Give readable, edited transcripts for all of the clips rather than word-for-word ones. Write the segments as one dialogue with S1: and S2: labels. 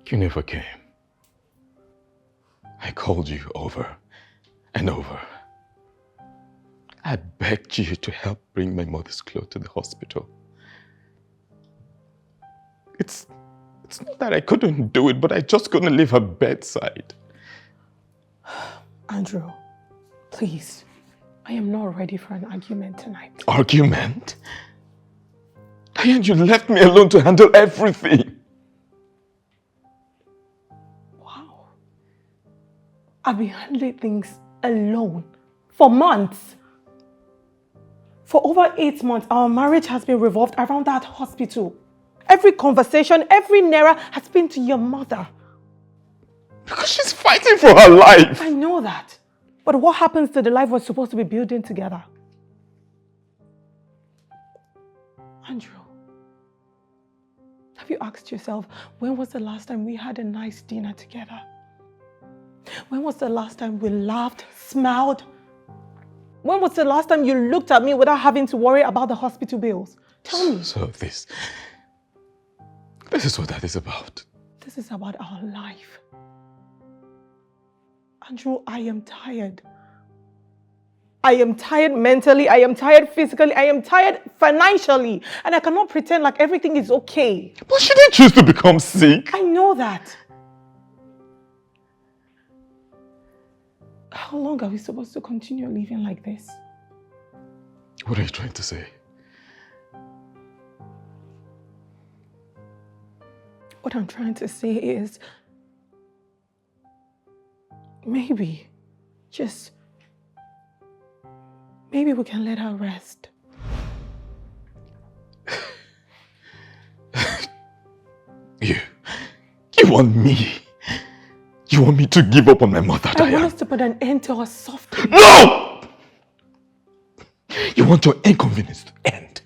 S1: You never came. I called you over and over. I begged you to help bring my mother's clothes to the hospital. It's not that I couldn't do it, but I just couldn't leave her bedside.
S2: Andrew, please. I am not ready for an argument tonight.
S1: Argument? And you left me alone to handle everything.
S2: Wow. I've been handling things alone for months. For over 8 months, our marriage has been revolved around that hospital. Every conversation, every naira has been to your mother.
S1: Because she's fighting for her life.
S2: I know that. But what happens to the life we're supposed to be building together? Andrew, have you asked yourself, when was the last time we had a nice dinner together? When was the last time we laughed, smiled? When was the last time you looked at me without having to worry about the hospital bills? Tell me.
S1: So this is what that is about.
S2: This is about our life. Andrew, I am tired. I am tired mentally, I am tired physically, I am tired financially. And I cannot pretend like everything is okay.
S1: But she didn't choose to become sick.
S2: I know that. How long are we supposed to continue living like this?
S1: What are you trying to say?
S2: What I'm trying to say is, maybe, just, maybe we can let her rest.
S1: You want me? You want me to give up on my mother, Diane?
S2: I want us to put an end to her suffering.
S1: No! You want your inconvenience to end.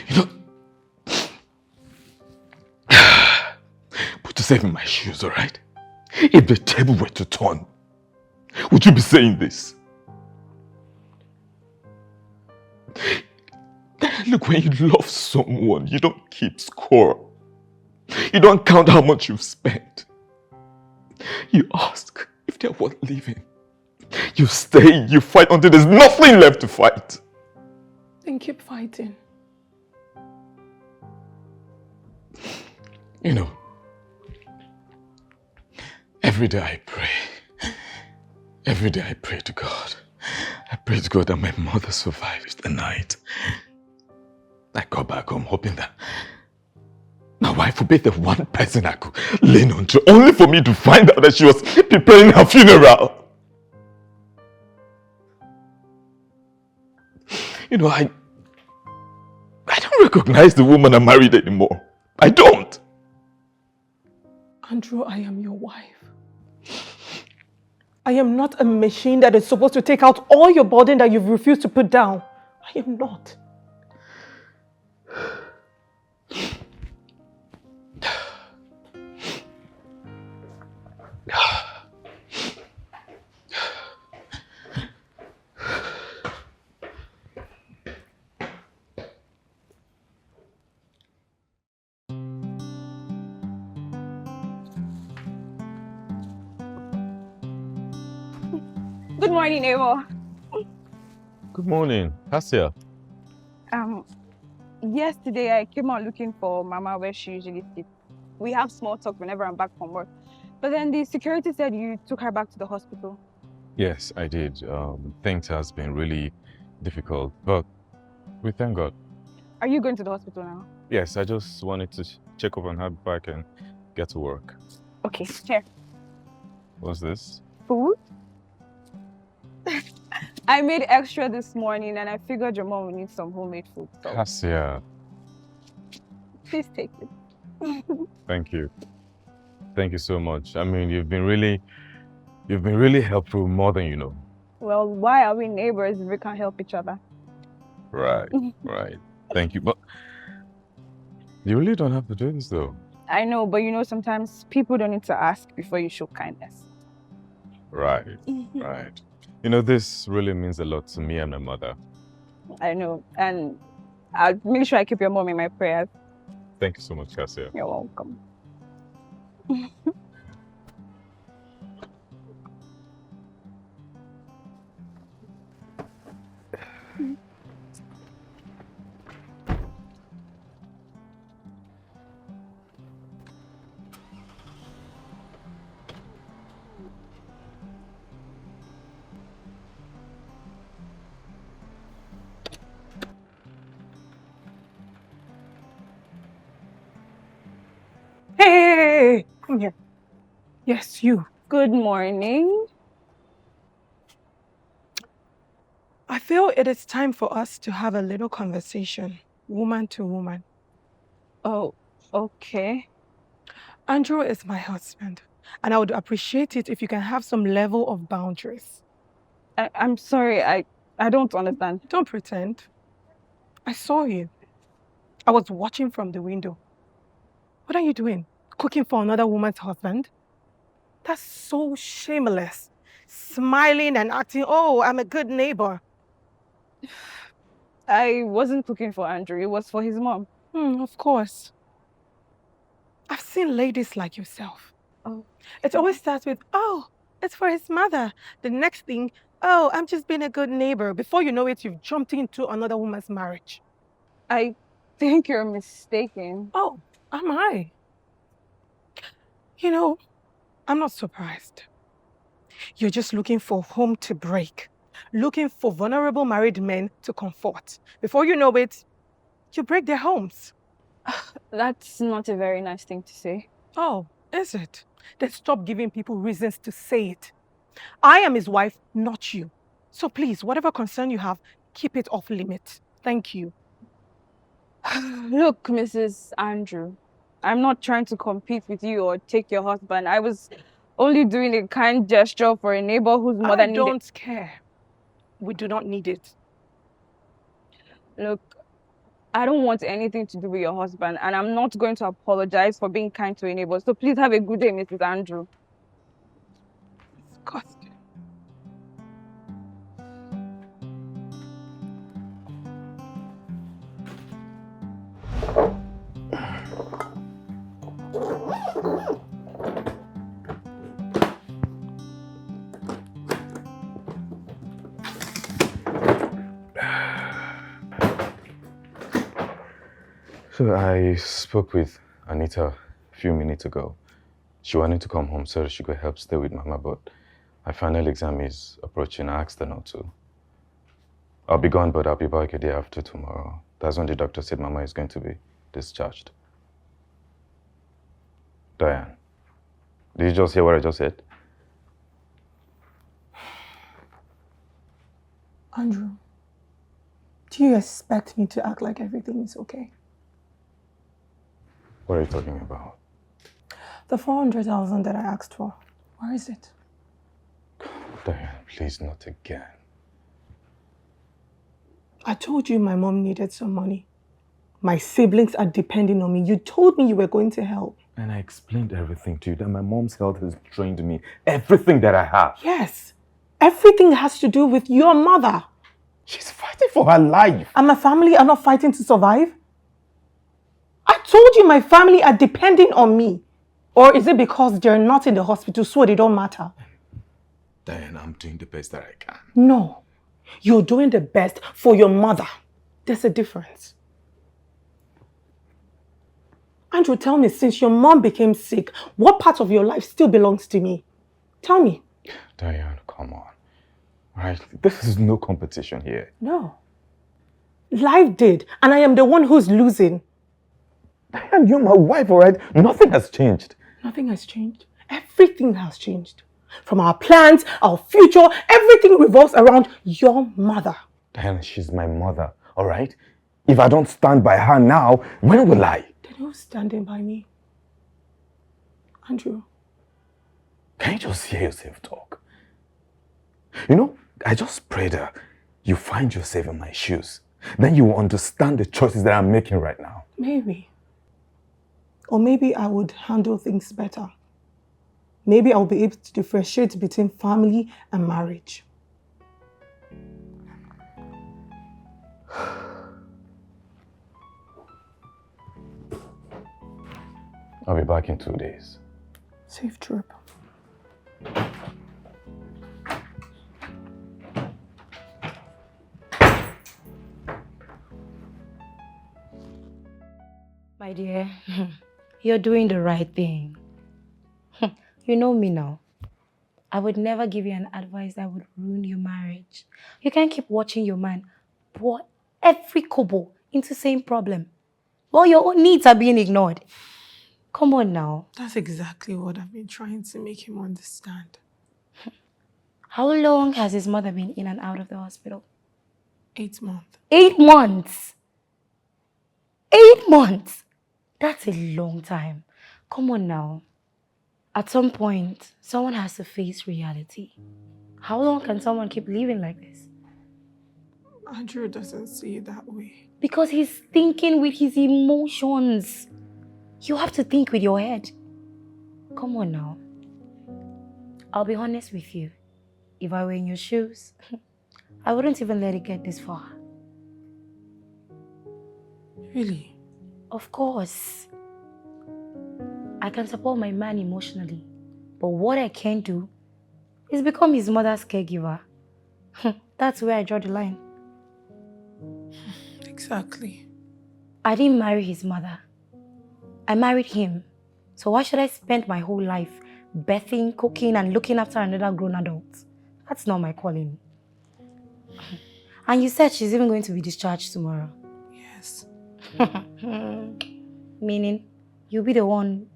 S1: You know, put yourself in my shoes, alright? If the table were to turn, would you be saying this? Look, when you love someone, you don't keep score. You don't count how much you've spent. You ask if they're worth living. You stay, you fight until there's nothing left to fight.
S2: Then keep fighting.
S1: You know, every day I pray. Every day I pray to God. I pray to God that my mother survives the night. I go back home hoping that my wife would be the one person I could lean on to, only for me to find out that she was preparing her funeral. You know, I don't recognize the woman I married anymore. I don't.
S2: Andrew, I am your wife. I am not a machine that is supposed to take out all your burden that you've refused to put down. I am not.
S3: Good morning, Evo.
S4: Good morning, Cassia.
S3: Yesterday I came out looking for Mama where she usually sits. We have small talk whenever I'm back from work. But then the security said you took her back to the hospital.
S4: Yes, I did. Things has been really difficult, but we thank God.
S3: Are you going to the hospital now?
S4: Yes, I just wanted to check up on her before I can get to work.
S3: Okay, here.
S4: What's this?
S3: Food? I made extra this morning and I figured your mom would need some homemade food. So
S4: Cassia.
S3: please take it.
S4: Thank you. Thank you so much. I mean, you've been really helpful, more than you know.
S3: Well, why are we neighbors if we can't help each other?
S4: Right, right. Thank you, but you really don't have to do this though.
S3: I know, but you know, sometimes people don't need to ask before you show kindness.
S4: Right, right. You know, this really means a lot to me and my mother.
S3: I know, and I'll make sure I keep your mom in my prayers.
S4: Thank you so much, Cassia.
S3: You're welcome.
S2: Hey, come here. Yes, you.
S3: Good morning.
S2: I feel it is time for us to have a little conversation, woman to woman.
S3: Oh, okay.
S2: Andrew is my husband, and I would appreciate it if you can have some level of boundaries.
S3: I'm sorry, I don't understand.
S2: Don't pretend. I saw you. I was watching from the window. What are you doing? Cooking for another woman's husband? That's so shameless. Smiling and acting, oh, I'm a good neighbor.
S3: I wasn't cooking for Andrew, it was for his mom.
S2: Of course. I've seen ladies like yourself.
S3: Oh.
S2: It always starts with, oh, it's for his mother. The next thing, oh, I'm just being a good neighbor. Before you know it, you've jumped into another woman's marriage.
S3: I think you're mistaken.
S2: Oh, am I? You know, I'm not surprised. You're just looking for home to break, looking for vulnerable married men to comfort. Before you know it, you break their homes.
S3: That's not a very nice thing to say.
S2: Oh, is it? Then stop giving people reasons to say it. I am his wife, not you. So please, whatever concern you have, keep it off limits. Thank you.
S3: Look, Mrs. Andrew, I'm not trying to compete with you or take your husband. I was only doing a kind gesture for a neighbor whose mother needed...
S2: I don't care. We do not need it.
S3: Look, I don't want anything to do with your husband, and I'm not going to apologize for being kind to a neighbor. So please have a good day, Mrs. Andrew.
S2: Disgusting.
S4: So I spoke with Anita a few minutes ago. She wanted to come home so that she could help stay with Mama, but my final exam is approaching. I asked her not to. I'll be gone, but I'll be back a day after tomorrow. That's when the doctor said Mama is going to be discharged. Diane, did you just hear what I just said?
S2: Andrew, do you expect me to act like everything is okay?
S4: What are you talking about?
S2: The 400,000 that I asked for, where is it?
S4: Diane, please, not again.
S2: I told you my mom needed some money. My siblings are depending on me. You told me you were going to help.
S4: And I explained everything to you, that my mom's health has drained me. Everything that I have.
S2: Yes. Everything has to do with your mother.
S4: She's fighting for her life.
S2: And my family are not fighting to survive? I told you my family are depending on me. Or is it because they're not in the hospital so they don't matter?
S1: Diane, I'm doing the best that I can.
S2: No. You're doing the best for your mother. There's a difference. Andrew, tell me, since your mom became sick, what part of your life still belongs to me? Tell me.
S4: Diane, come on. Right? This is no competition here.
S2: No. Life did, and I am the one who's losing.
S4: Diane, you're my wife, all right? Nothing has changed.
S2: Nothing has changed. Everything has changed. From our plans, our future, everything revolves around your mother.
S4: Diane, she's my mother, all right? If I don't stand by her now, when will I?
S2: Then who's standing by me? Andrew.
S4: Can you just hear yourself talk? You know, I just pray that you find yourself in my shoes. Then you will understand the choices that I'm making right now.
S2: Maybe. Or maybe I would handle things better. Maybe I'll be able to differentiate between family and marriage.
S4: I'll be back in 2 days.
S2: Safe trip.
S5: My dear, you're doing the right thing. You know me now. I would never give you an advice that would ruin your marriage. You can't keep watching your man pour every kobo into same problem while your own needs are being ignored. Come on now.
S2: That's exactly what I've been trying to make him understand.
S5: How long has his mother been in and out of the hospital?
S2: 8 months.
S5: 8 months. 8 months. That's a long time. Come on now. At some point, someone has to face reality. How long can someone keep living like this?
S2: Andrew doesn't see it that way.
S5: Because he's thinking with his emotions. You have to think with your head. Come on now. I'll be honest with you. If I were in your shoes, I wouldn't even let it get this far.
S2: Really?
S5: Of course. I can support my man emotionally, but what I can't do is become his mother's caregiver. That's where I draw the line.
S2: Exactly.
S5: I didn't marry his mother. I married him. So why should I spend my whole life birthing, cooking, and looking after another grown adult? That's not my calling. And you said she's even going to be discharged tomorrow.
S2: Yes.
S5: Meaning, you'll be the one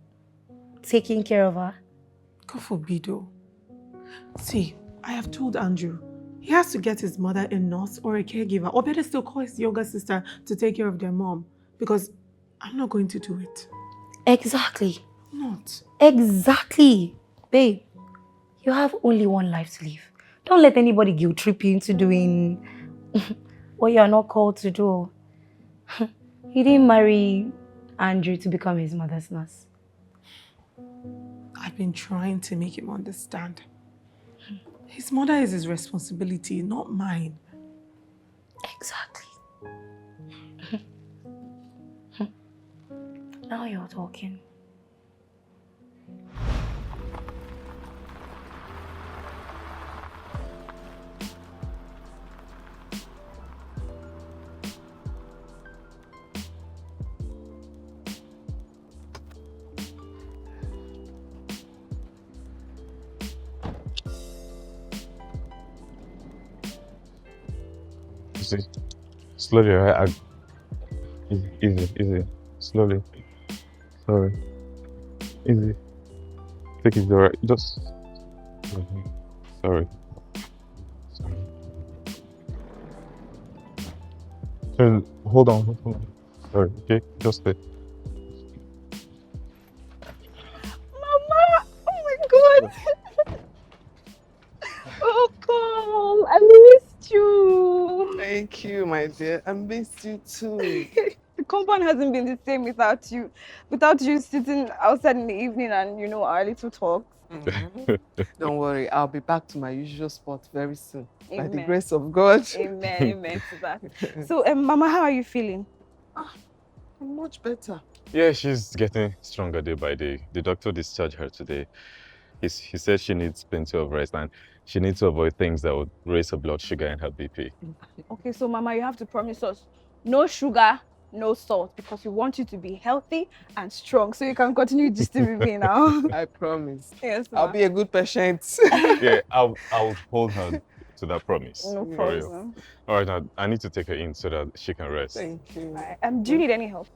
S5: taking care of her?
S2: God forbid, oh. See, I have told Andrew, he has to get his mother a nurse or a caregiver, or better still call his younger sister to take care of their mom, because I'm not going to do it.
S5: Exactly.
S2: Not.
S5: Exactly. Babe, you have only one life to live. Don't let anybody guilt trip you into doing what you are not called to do. He didn't marry Andrew to become his mother's nurse.
S2: I've been trying to make him understand. His mother is his responsibility, not mine.
S5: Exactly. Now you're talking.
S4: You see, slowly, right? Easy. Slowly. Sorry. Easy. Take it alright. Just. Sorry. Sorry. Hold on. Sorry. Okay. Just stay.
S3: Mama! Oh my god! Oh, come! I missed you!
S6: Thank you, my dear. I missed you too.
S3: The compound hasn't been the same without you. Without you sitting outside in the evening and, our little talks.
S6: Don't worry, I'll be back to my usual spot very soon.
S3: Amen.
S6: By the grace of God.
S3: Amen to that. So, Mama, how are you feeling?
S6: I'm much better.
S4: Yeah, she's getting stronger day by day. The doctor discharged her today. He said she needs plenty of rest and she needs to avoid things that would raise her blood sugar and her BP.
S3: Okay, so Mama, you have to promise us no sugar, no salt, because we want you to be healthy and strong so you can continue gisting with me now.
S6: I promise.
S3: Yes,
S6: I'll
S3: Ma.
S6: be a good patient.
S4: Yeah, I'll hold her to that promise.
S3: No
S4: For real.
S3: problem.
S4: All right, now I need to take her in so that she can rest.
S6: Thank you.
S3: Do you need any help?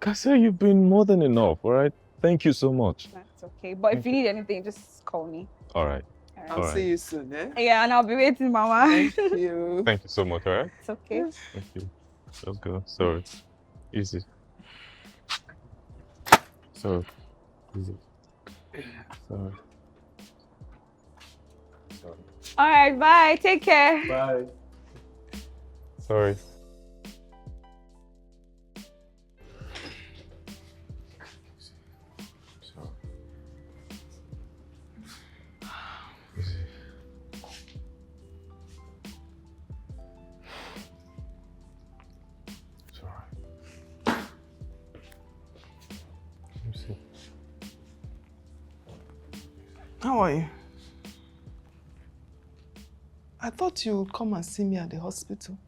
S4: Kasa, you've been more than enough, all right? Thank you so much.
S3: That's okay. But if you need anything, just call me.
S4: All right.
S6: I'll
S4: Alright.
S6: see you soon, eh?
S3: Yeah, and I'll be waiting, Mama.
S6: Thank you.
S4: Thank you so much, all right?
S3: It's okay.
S4: Thank you. Let's go. Sorry. Easy. Sorry. Easy. Sorry.
S3: All right, bye. Take care.
S4: Bye. Sorry. Easy. It's alright. Let me see.
S6: How are you? I thought you would come and see me at the hospital.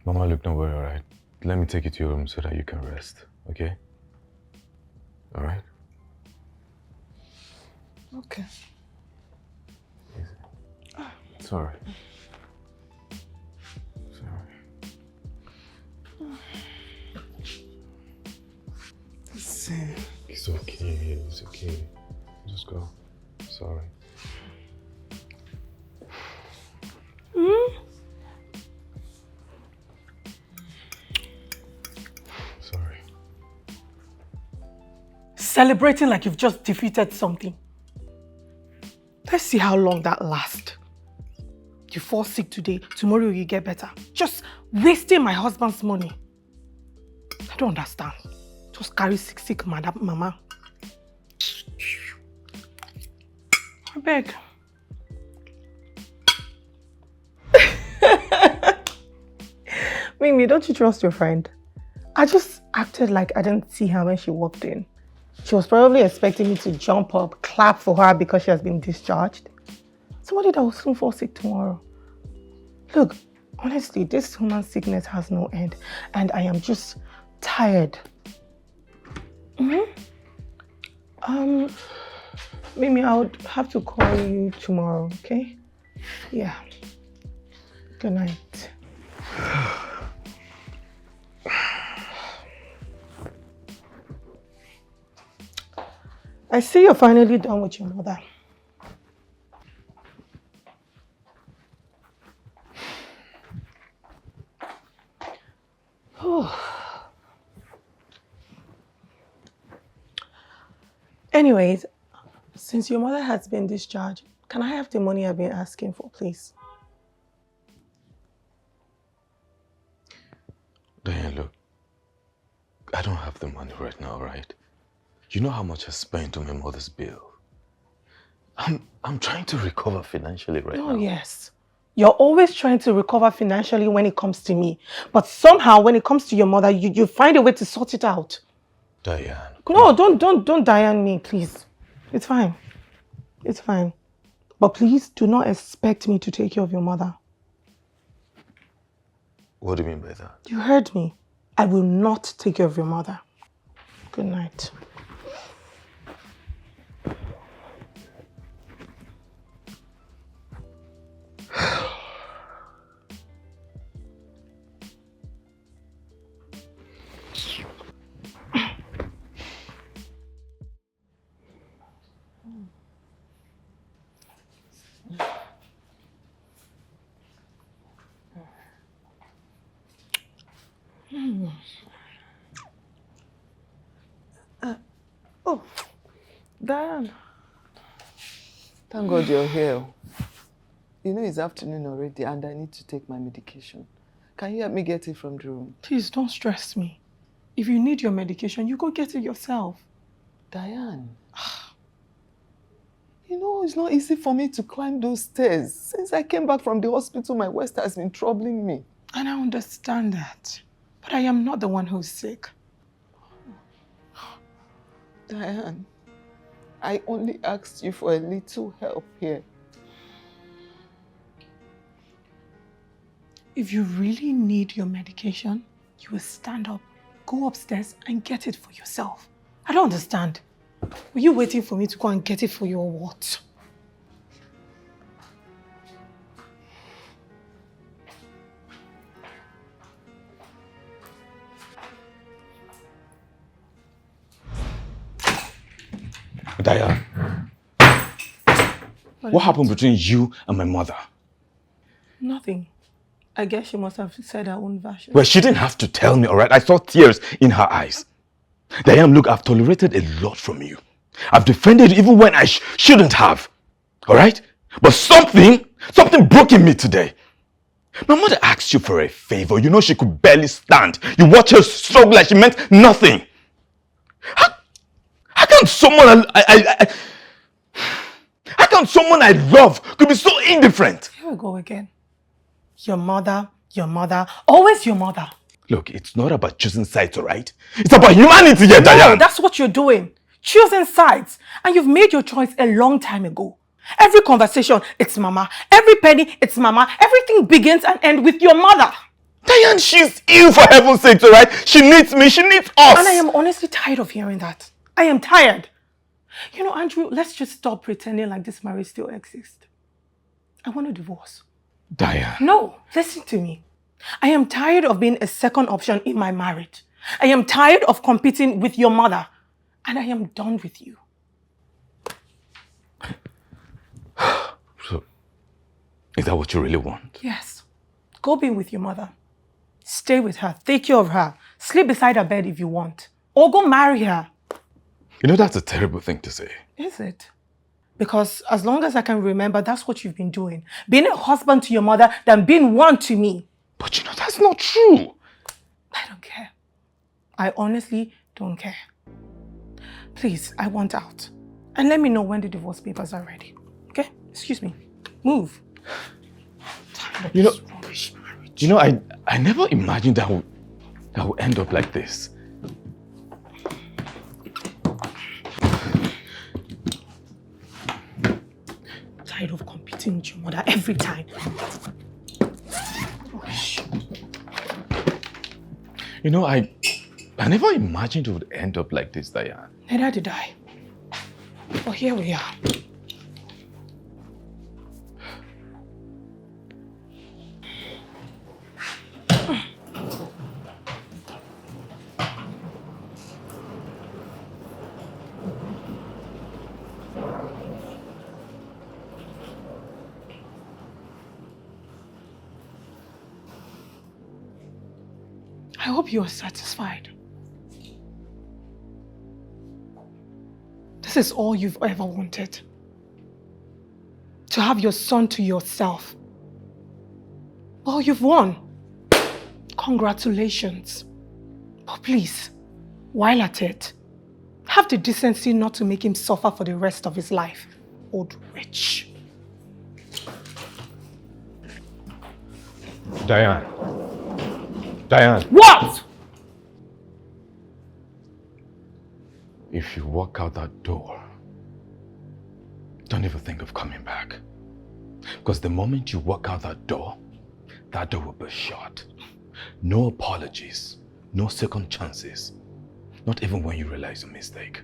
S4: Mama, look, don't worry, alright? Let me take you to your room so that you can rest, okay? Alright?
S6: Okay.
S4: Easy. It's alright. It's alright. It's okay, it's okay. Just go. Sorry. Sorry.
S2: Celebrating like you've just defeated something. Let's see how long that lasts. You fall sick today, tomorrow you get better. Just wasting my husband's money. I don't understand. Just carry sick mama. I beg. Mimi, don't you trust your friend? I just acted like I didn't see her when she walked in. She was probably expecting me to jump up, clap for her because she has been discharged. Somebody that will soon fall sick tomorrow. Look, honestly, this human sickness has no end and I am just tired. Mimi, I would have to call you tomorrow, okay? Yeah. Good night. I see you're finally done with your mother. Anyways, since your mother has been discharged, can I have the money I've been asking for, please?
S4: Diane, look. I don't have the money right now, right? You know how much I spent on my mother's bill. I'm trying to recover financially right now.
S2: Oh, yes. You're always trying to recover financially when it comes to me. But somehow, when it comes to your mother, you find a way to sort it out.
S4: Diane.
S2: No, don't Diane me, please. It's fine. It's fine. But please do not expect me to take care of your mother.
S4: What do you mean by that?
S2: You heard me. I will not take care of your mother. Good night.
S6: Oh, Diane. Thank God you're here. You know it's afternoon already and I need to take my medication. Can you help me get it from the room?
S2: Please don't stress me. If you need your medication, you go get it yourself.
S6: Diane. You know, it's not easy for me to climb those stairs. Since I came back from the hospital, my waist has been troubling me.
S2: And I understand that. But I am not the one who's sick.
S6: Diane, I only asked you for a little help here.
S2: If you really need your medication, you will stand up, go upstairs and get it for yourself. I don't understand. Were you waiting for me to go and get it for you or what?
S1: Diane, what happened between you and my mother?
S2: Nothing. I guess she must have said her own version.
S1: Well, she didn't have to tell me, all right? I saw tears in her eyes. Diane, look, I've tolerated a lot from you. I've defended you even when I shouldn't have, all right? But something broke in me today. My mother asked you for a favor. You know she could barely stand. You watch her struggle like she meant nothing. How can someone how can someone I love could be so indifferent?
S2: Here we go again. Your mother, always your mother.
S1: Look, it's not about choosing sides, alright? It's about humanity here, Diane!
S2: No, that's what you're doing. Choosing sides. And you've made your choice a long time ago. Every conversation, it's mama. Every penny, it's mama. Everything begins and ends with your mother.
S1: Diane, she's ill for heaven's sake, alright? She needs me, she needs us!
S2: And I am honestly tired of hearing that. I am tired. You know, Andrew, let's just stop pretending like this marriage still exists. I want a divorce.
S1: Diane.
S2: No, listen to me. I am tired of being a second option in my marriage. I am tired of competing with your mother. And I am done with you.
S1: So, is that what you really want?
S2: Yes. Go be with your mother. Stay with her. Take care of her. Sleep beside her bed if you want. Or go marry her.
S1: You know, that's a terrible thing to say.
S2: Is it? Because as long as I can remember, that's what you've been doing. Being a husband to your mother than being one to me.
S1: But you know, that's not true.
S2: I don't care. I honestly don't care. Please, I want out. And let me know when the divorce papers are ready. Okay? Excuse me. Move.
S1: You know, I never imagined that would end up like this.
S2: Tired of competing with your mother every time.
S1: You know, I never imagined it would end up like this, Diane.
S2: Neither did I. But here we are. I hope you are satisfied. This is all you've ever wanted. To have your son to yourself. Well, you've won. Congratulations. But please, while at it, have the decency not to make him suffer for the rest of his life. Old wretch.
S1: Diane. Diane.
S2: What?
S1: If you walk out that door, don't even think of coming back. Because the moment you walk out that door will be shut. No apologies, no second chances. Not even when you realize your mistake.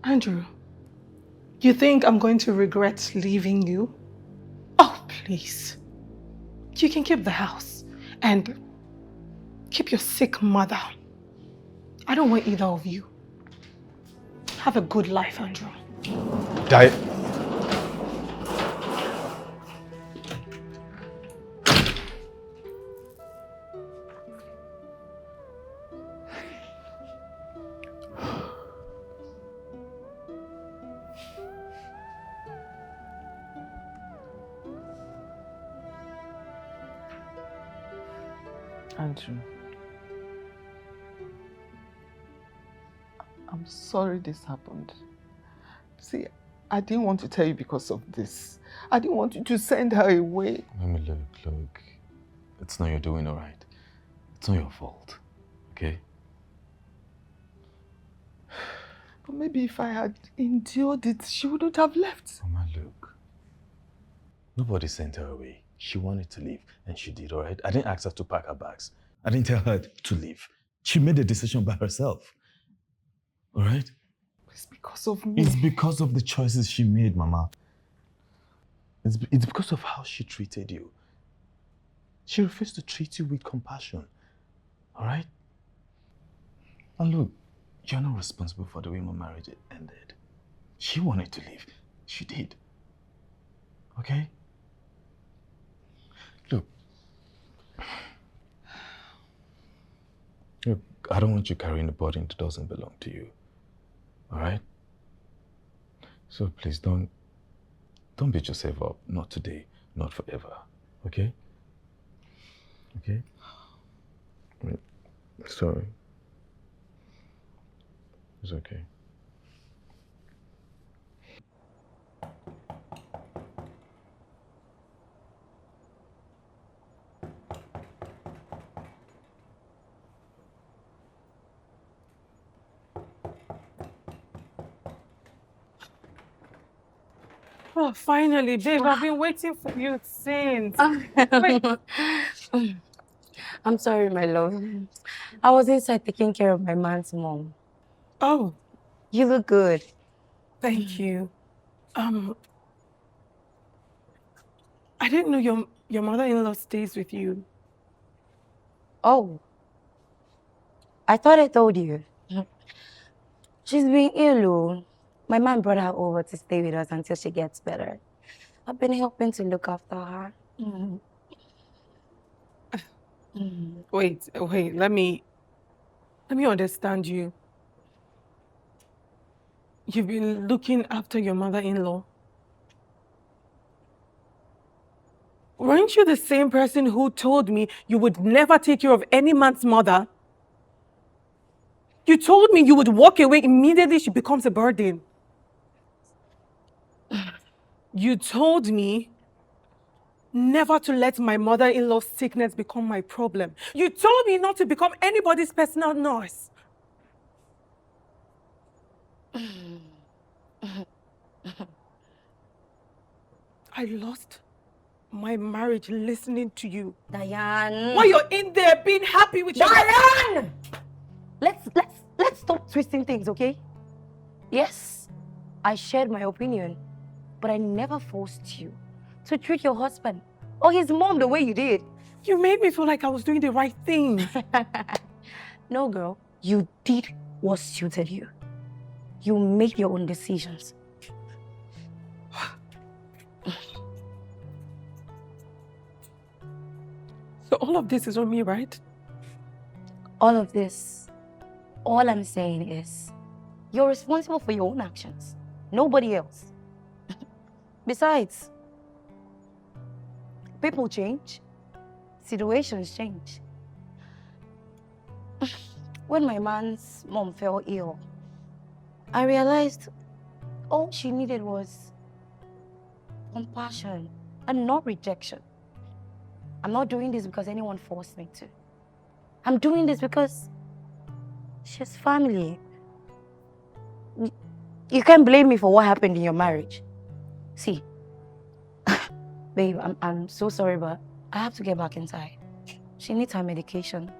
S2: Andrew, you think I'm going to regret leaving you? Oh, please. You can keep the house and keep your sick mother. I don't want either of you. Have a good life, Andrew.
S6: Andrew, I'm sorry this happened. See, I didn't want to tell you because of this. I didn't want you to send her away.
S4: Mami, look. It's not your doing, all right? It's not your fault, okay?
S6: But maybe if I had endured it, she wouldn't have left.
S4: Mama, look. Nobody sent her away. She wanted to leave, and she did, all right? I didn't ask her to pack her bags. I didn't tell her to leave. She made the decision by herself, all right?
S6: It's because of me.
S4: It's because of the choices she made, Mama. It's because of how she treated you. She refused to treat you with compassion, all right? And look, you're not responsible for the way my marriage ended. She wanted to leave. She did. Okay? Look, I don't want you carrying a burden that doesn't belong to you. All right? So please don't beat yourself up. Not today, not forever. Okay? Okay? Sorry. It's okay.
S2: Oh, finally, babe, I've been waiting for you since. Wait,
S5: I'm sorry, my love. I was inside taking care of my man's mom.
S2: oh,
S5: You look good.
S2: thank you. Um, I didn't know your mother-in-law stays with you.
S5: Oh, I thought I told you. She's been ill, oh. My man brought her over to stay with us until she gets better. I've been helping to look after her. Mm. Mm.
S2: Wait, let me understand you. You've been looking after your mother-in-law. Weren't you the same person who told me you would never take care of any man's mother? You told me you would walk away immediately she becomes a burden. You told me never to let my mother-in-law's sickness become my problem. You told me not to become anybody's personal nurse. I lost my marriage listening to you.
S5: Diane.
S2: While you're in there being happy with your...
S5: Diane! Let's stop twisting things, okay? Yes, I shared my opinion, but I never forced you to treat your husband or his mom the way you did.
S2: You made me feel like I was doing the right thing.
S5: No, girl, you did what suited you. You made your own decisions.
S2: So all of this is on me, right?
S5: All of this, all I'm saying is, you're responsible for your own actions, nobody else. Besides, people change, situations change. When my man's mom fell ill, I realized all she needed was compassion and not rejection. I'm not doing this because anyone forced me to. I'm doing this because she's family. You can't blame me for what happened in your marriage. See, babe, I'm so sorry, but I have to get back inside. She needs her medication.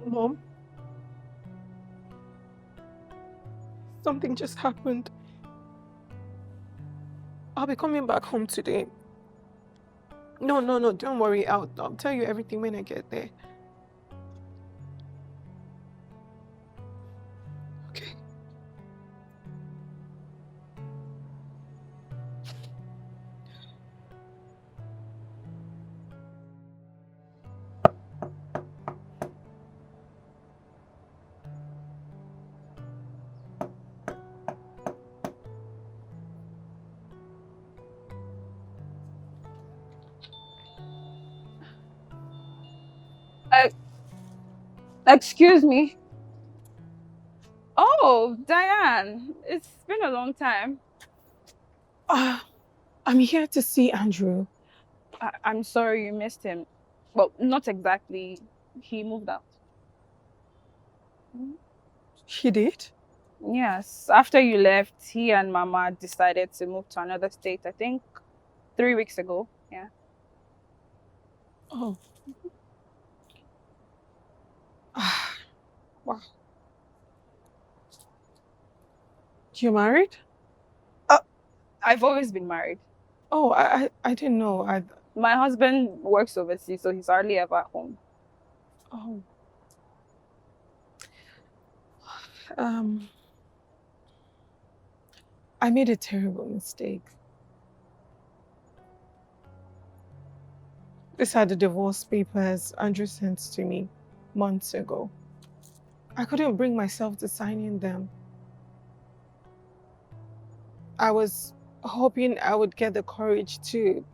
S2: Mom, something just happened. I'll be coming back home today. No, don't worry. I'll tell you everything when I get there. Okay.
S3: Excuse me. Oh, Diane, it's been a long time.
S2: I'm here to see Andrew.
S3: I'm sorry you missed him. Well, not exactly. He moved out.
S2: He did?
S3: Yes, after you left, he and Mama decided to move to another state, I think 3 weeks ago. Yeah.
S2: Oh. Wow. You married?
S3: I've always been married.
S2: Oh, I didn't know.
S3: My husband works overseas, so he's hardly ever at home.
S2: Oh. Um, I made a terrible mistake. These are the divorce papers Andrew sent to me months ago. I couldn't bring myself to signing them. I was hoping I would get the courage to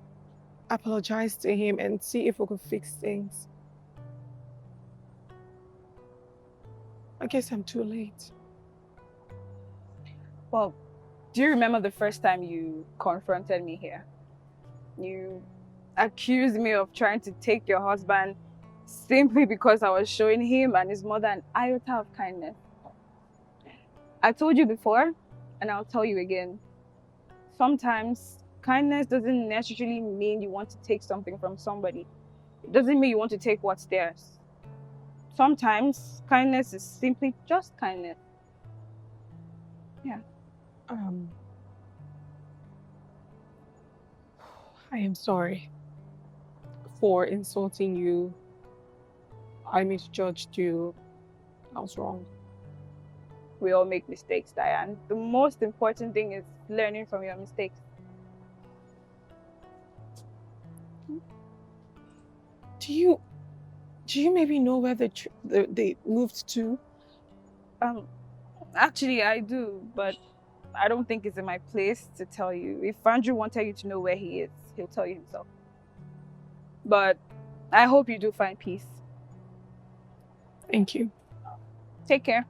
S2: apologize to him and see if we could fix things. I guess I'm too late.
S3: Well, do you remember the first time you confronted me here? You accused me of trying to take your husband simply because I was showing him and his mother an iota of kindness. I told you before, and I'll tell you again. Sometimes kindness doesn't necessarily mean you want to take something from somebody. It doesn't mean you want to take what's theirs. Sometimes kindness is simply just kindness. Yeah.
S2: I am sorry for insulting you. I misjudged you. I was wrong.
S3: We all make mistakes, Diane. The most important thing is learning from your mistakes.
S2: Do you maybe know where they moved to?
S3: Actually, I do, but I don't think it's in my place to tell you. If Andrew wanted you to know where he is, he'll tell you himself. But I hope you do find peace.
S2: Thank you.
S3: Take care.